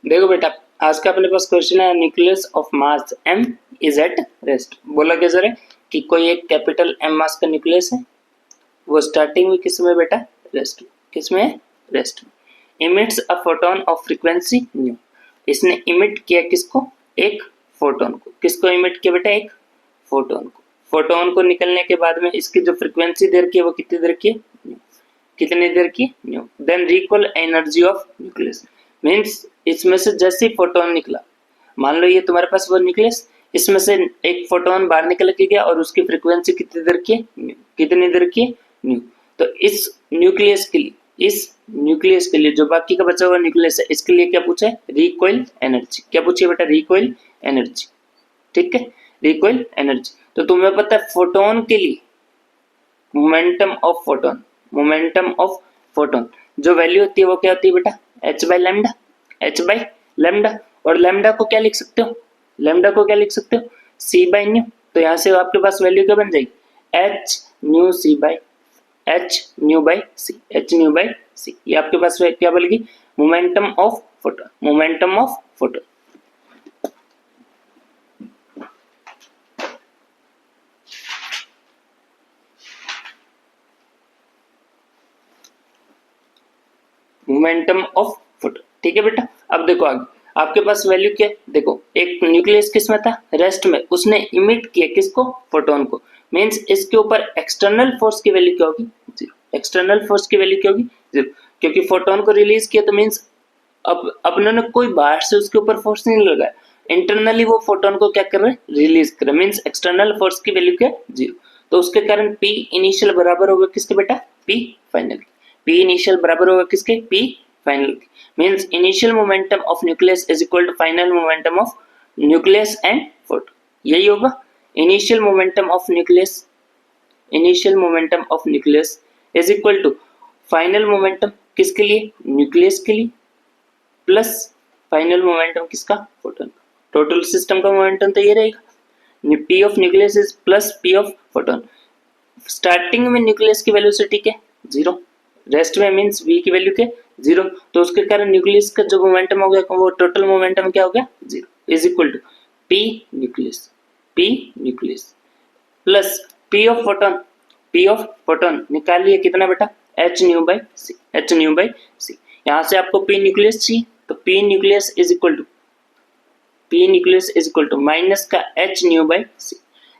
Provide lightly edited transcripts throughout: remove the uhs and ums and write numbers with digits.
देखो बेटा, आज का अपने पास क्वेश्चन है nucleus of mass m is at rest. बोला क्या सर कि कोई एक कैपिटल m मास का न्यूक्लियस है, वो स्टार्टिंग में किस में बेटा, रेस्ट में। किस में? रेस्ट में। Emits a photon of frequency new. इसने इमिट किया किसको? एक फोटोन को। किसको इमिट किया बेटा? एक फोटोन को। फोटोन को निकलने के बाद में इसकी जो फ्रीक्वेंसी देर की है वो कितनी देर की है? न्यू। कितनी देर की? Nu. Then recoil energy of nucleus means इसमें से जैसे ही फोटोन निकला, मान लो ये तुम्हारे पास वो न्यूक्लियस, इसमें से एक फोटोन बाहर निकल के गया और उसकी फ्रीक्वेंसी कितनी देर की है? न्यू। कितनी देर की है? न्यू। तो इस न्यूक्लियस के लिए जो बाकी का बचा हुआ न्यूक्लियस है, इसके लिए क्या पूछा है? Recoil energy. क्या पूछी है बेटा? Recoil energy. ठीक है, रिकॉइल एनर्जी। तो तुम्हें पता है फोटोन के लिए मोमेंटम ऑफ फोटोन जो वैल्यू होती है वो क्या होती है बेटा? h by lambda. और लैम्डा को क्या लिख सकते हो? c by new. तो यहाँ से आपके पास वैल्यू क्या बन जाएगी? h nu by c। ये आपके पास क्या बनेगी? Momentum of photon. Momentum of photon. ठीक है बेटा, अब देखो आगे आपके पास वैल्यू क्या है? देखो एक न्यूक्लियस किस में था? रेस्ट में। उसने इमिट किया किसको? फोटोन को। मींस इसके ऊपर एक्सटर्नल फोर्स की वैल्यू क्या होगी? जीरो। एक्सटर्नल फोर्स की वैल्यू क्या होगी? जीरो, क्योंकि फोटोन को रिलीज किया तो मींस अब उन्होंने कोई बाहर से उसके ऊपर फोर्स नहीं लगाया, इंटरनली वो फोटोन को क्या कर रहे हैं? रिलीज कर रहे हैं। मींस एक्सटर्नल फोर्स की वैल्यू क्या है? जीरो। तो उसके कारण P इनिशियल बराबर होगा किसके बेटा? P final. P इनिशियल बराबर होगा किसके? P final. Means initial momentum of nucleus is equal to final momentum of nucleus and photon. यही होगा initial momentum of nucleus is equal to final momentum किसके लिए? न्यूक्लियस के लिए, प्लस फाइनल मोमेंटम किसका? फोटोन। टोटल सिस्टम का momentum तो ये रहेगा, P of nucleus is plus P of photon. Starting में न्यूक्लियस की वेलोसिटी क्या? जीरो। रेस्ट में मींस v की वैल्यू क्या? जीरो। तो उसके कारण न्यूक्लियस का जो मोमेंटम हो गया वो टोटल मोमेंटम क्या हो गया? Zero. Is equal to p nucleus plus p of photon निकालिए कितना बेटा? h nu by c। यहाँ से आपको p न्यूक्लियस चाहिए तो p nucleus is equal to minus का h न्यू बाई c।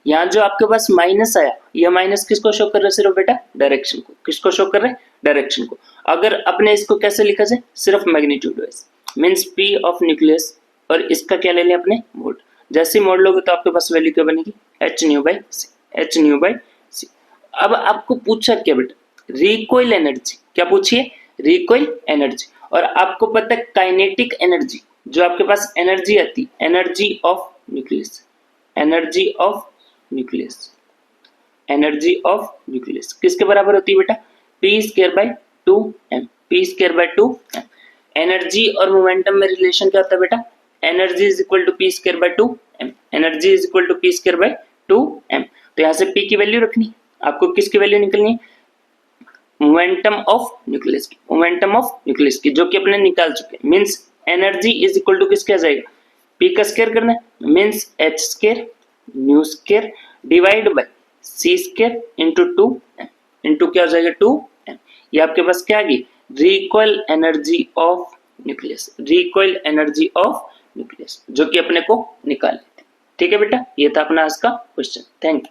यहाँ जो आपके पास माइनस आया, यह माइनस किसको शो कर रहा है? सिर्फ बेटा डायरेक्शन को। किसको शो कर रहे हैं? डायरेक्शन को। अगर अपने इसको कैसे लिखा जाए? सिर्फ magnitude wise. Means p of nucleus और इसका क्या ले लें अपने? मोड। जैसे मोड लोगे तो आपके पास वैल्यू क्या बनेगी? h nu by c। अब आपको पूछा क्या बेटा? Recoil energy. क्या पूछिए? Recoil energy. और आपको पता है काइनेटिक एनर्जी जो आपके पास एनर्जी आती, एनर्जी ऑफ न्यूक्लियस किसके बराबर होती है बेटा? p square by 2m। Energy और मोमेंटम में रिलेशन क्या होता है बेटा? Energy is equal to p square by 2m। तो यहाँ से p की वैल्यू रखनी, आपको किसकी वैल्यू निकलनी है? मोमेंटम ऑफ न्यूक्लियस की, जो कि अपने निकाल चुके हैं। Means energy is equal to किसके आ जाएगा? p का स्क्वायर करना है, means h square nu square divide by c square into 2m into क्या हो जाएगा? 2m। ये आपके पास क्या आ गई? रिकॉइल एनर्जी ऑफ न्यूक्लियस, जो कि अपने को निकाल लेते। ठीक है बेटा, ये था अपना आज का क्वेश्चन। Thank you.